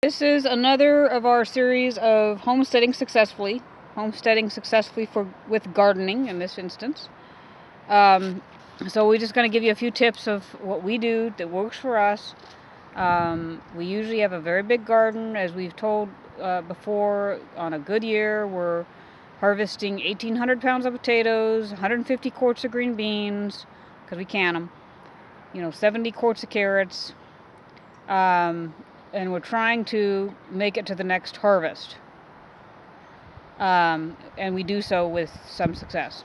This is another of our series of homesteading successfully with gardening in this instance. So we're just going to give you a few tips of what we do that works for us. We usually have a very big garden, as we've told before. On a good year, we're harvesting 1,800 pounds of potatoes, 150 quarts of green beans, because we can them, 70 quarts of carrots, and we're trying to make it to the next harvest. And we do so with some success.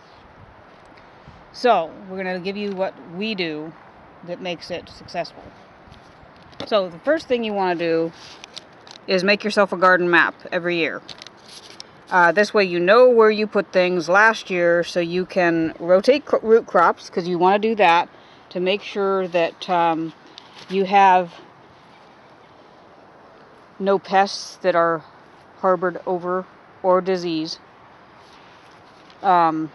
So, we're going to give you what we do that makes it successful. So, the first thing you want to do is make yourself a garden map every year. This way you know where you put things last year, so you can rotate root crops, because you want to do that to make sure that you have no pests that are harbored over or disease. And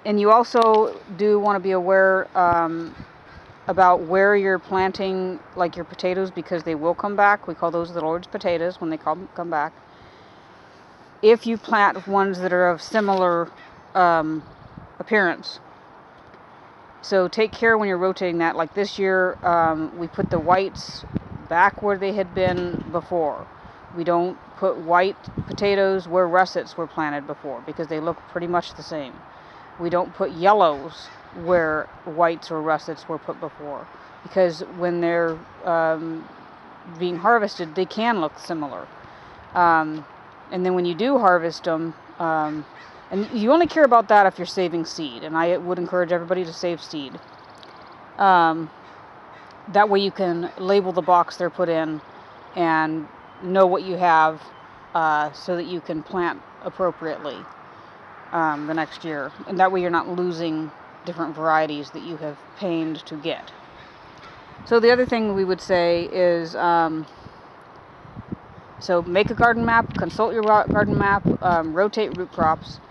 you also do want to be aware about where you're planting, like your potatoes, because they will come back. We call those the Lord's potatoes when they come back. If you plant ones that are of similar appearance. So take care when you're rotating that. Like this year, we put the whites back where they had been before. We don't put white potatoes where russets were planted before, because they look pretty much the same. We don't put yellows where whites or russets were put before, because when they're being harvested, they can look similar. And then when you do harvest them, and you only care about that if you're saving seed, and I would encourage everybody to save seed. That way you can label the box they're put in and know what you have, so that you can plant appropriately the next year. And that way you're not losing different varieties that you have pained to get. So the other thing we would say is, so make a garden map, consult your garden map, rotate root crops,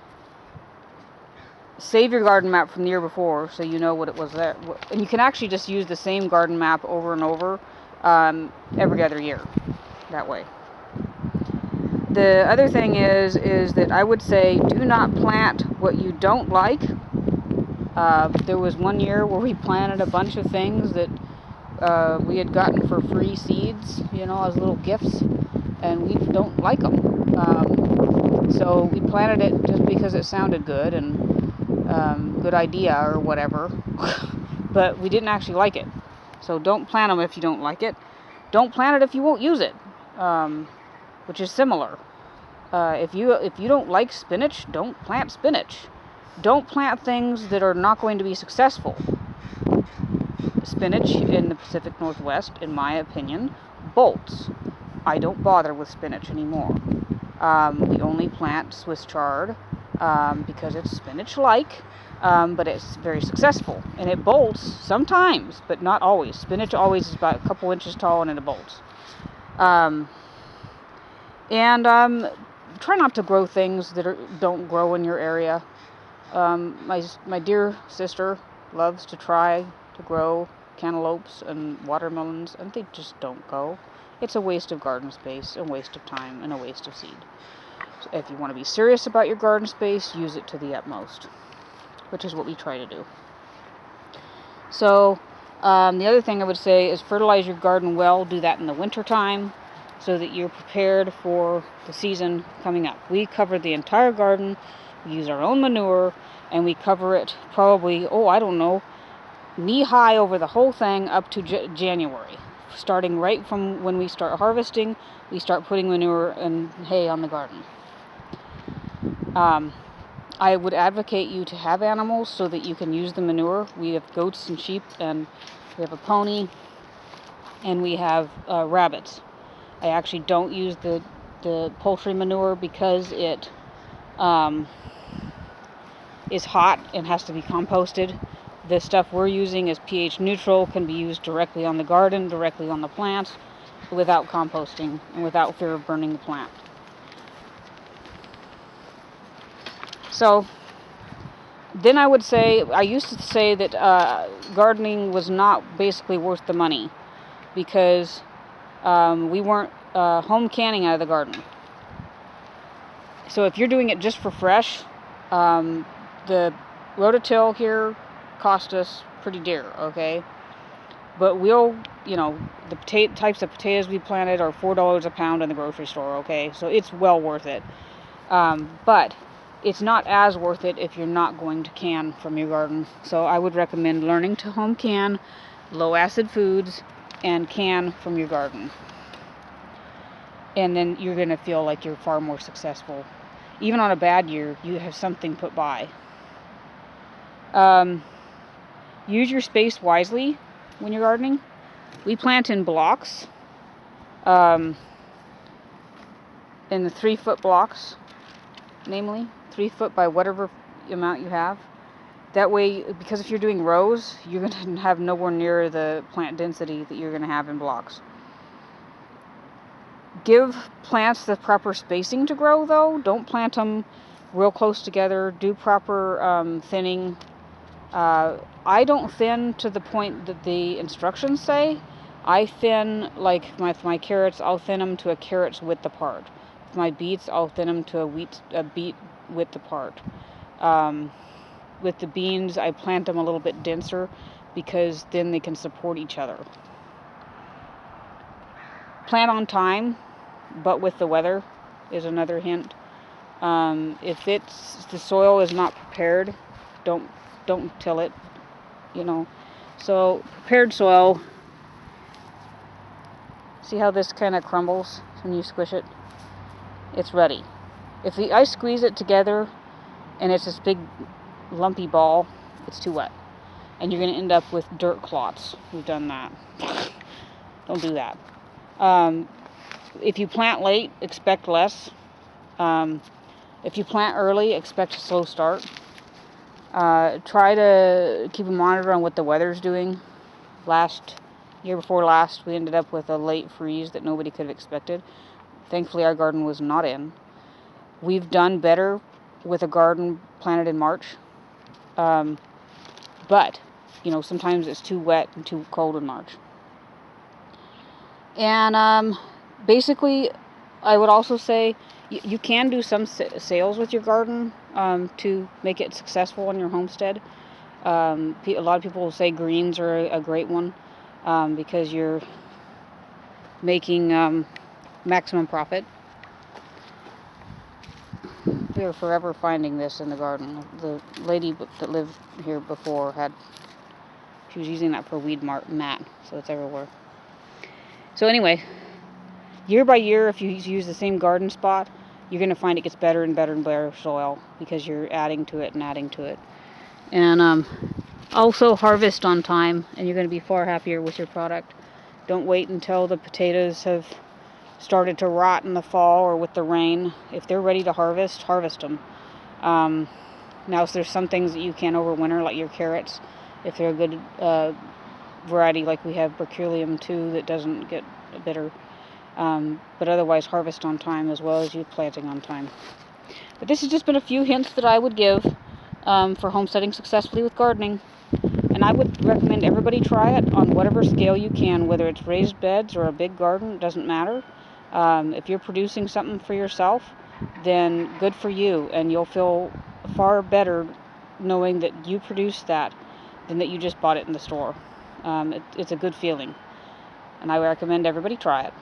save your garden map from the year before so you know what it was there. And you can actually just use the same garden map over and over every other year that way. The other thing is that I would say do not plant what you don't like. There was one year where we planted a bunch of things that we had gotten for free seeds, as little gifts, and we don't like them. So we planted it just because it sounded good and good idea or whatever, but we didn't actually like it. So don't plant them if you don't like it. Don't plant it if you won't use it, which is similar. If you don't like spinach, don't plant spinach. Don't plant things that are not going to be successful. Spinach in the Pacific Northwest, in my opinion, bolts. I don't bother with spinach anymore. We only plant Swiss chard because it's spinach-like, but it's very successful. And it bolts sometimes, but not always. Spinach always is about a couple inches tall and it bolts. Try not to grow things that don't grow in your area. My dear sister loves to try to grow cantaloupes and watermelons, and they just don't go. It's a waste of garden space, a waste of time, and a waste of seed. So if you want to be serious about your garden space, use it to the utmost, which is what we try to do. So the other thing I would say is fertilize your garden well. Do that in the winter time so that you're prepared for the season coming up. We cover the entire garden. We use our own manure, and we cover it probably, knee-high over the whole thing up to January. Starting right from when we start harvesting, we start putting manure and hay on the garden. I would advocate you to have animals so that you can use the manure. We have goats and sheep, and we have a pony, and we have rabbits. I actually don't use the poultry manure because it is hot and has to be composted. The stuff we're using is pH neutral, can be used directly on the garden, directly on the plants, without composting and without fear of burning the plant. So then I used to say that gardening was not basically worth the money, because We weren't home canning out of the garden. So if you're doing it just for fresh, the rototill here cost us pretty dear, okay? But we'll, the types of potatoes we planted are $4 a pound in the grocery store, okay? So it's well worth it. But it's not as worth it if you're not going to can from your garden. So I would recommend learning to home can low acid foods and can from your garden. And then you're going to feel like you're far more successful. Even on a bad year, you have something put by. Use your space wisely when you're gardening. We plant in blocks, in the 3-foot blocks, namely 3 foot by whatever amount you have. That way, because if you're doing rows, you're going to have nowhere near the plant density that you're going to have in blocks. Give plants the proper spacing to grow, though. Don't plant them real close together. Do proper thinning. I don't thin to the point that the instructions say. I thin, like with my carrots, I'll thin them to a carrot's width apart. With my beets, I'll thin them to a beet width apart. With the beans, I plant them a little bit denser because then they can support each other. Plant on time, but with the weather is another hint. If the soil is not prepared, don't till it, So prepared soil, see how this kind of crumbles when you squish it? It's ready. If I squeeze it together and it's this big lumpy ball, it's too wet. And you're going to end up with dirt clots. We've done that. Don't do that. If you plant late, expect less. If you plant early, expect a slow start. Try to keep a monitor on what the weather's doing. Year before last, we ended up with a late freeze that nobody could have expected. Thankfully, our garden was not in. We've done better with a garden planted in March. But, sometimes it's too wet and too cold in March. And basically, I would also say you can do some sales with your garden to make it successful on your homestead. A lot of people will say greens are a great one because you're making maximum profit. We are forever finding this in the garden. The lady that lived here before she was using that for weed mat, so it's everywhere. So anyway, year by year, if you use the same garden spot, you're going to find it gets better and better and better soil because you're adding to it and adding to it. And also harvest on time, and you're going to be far happier with your product. Don't wait until the potatoes have started to rot in the fall or with the rain. If they're ready to harvest them. Now, there's some things that you can overwinter, like your carrots. If they're a good variety, like we have Berkelium too, that doesn't get bitter. But otherwise, harvest on time as well as you planting on time. But this has just been a few hints that I would give for homesteading successfully with gardening. And I would recommend everybody try it on whatever scale you can, whether it's raised beds or a big garden, it doesn't matter. If you're producing something for yourself, then good for you, and you'll feel far better knowing that you produced that than that you just bought it in the store. It's a good feeling, and I recommend everybody try it.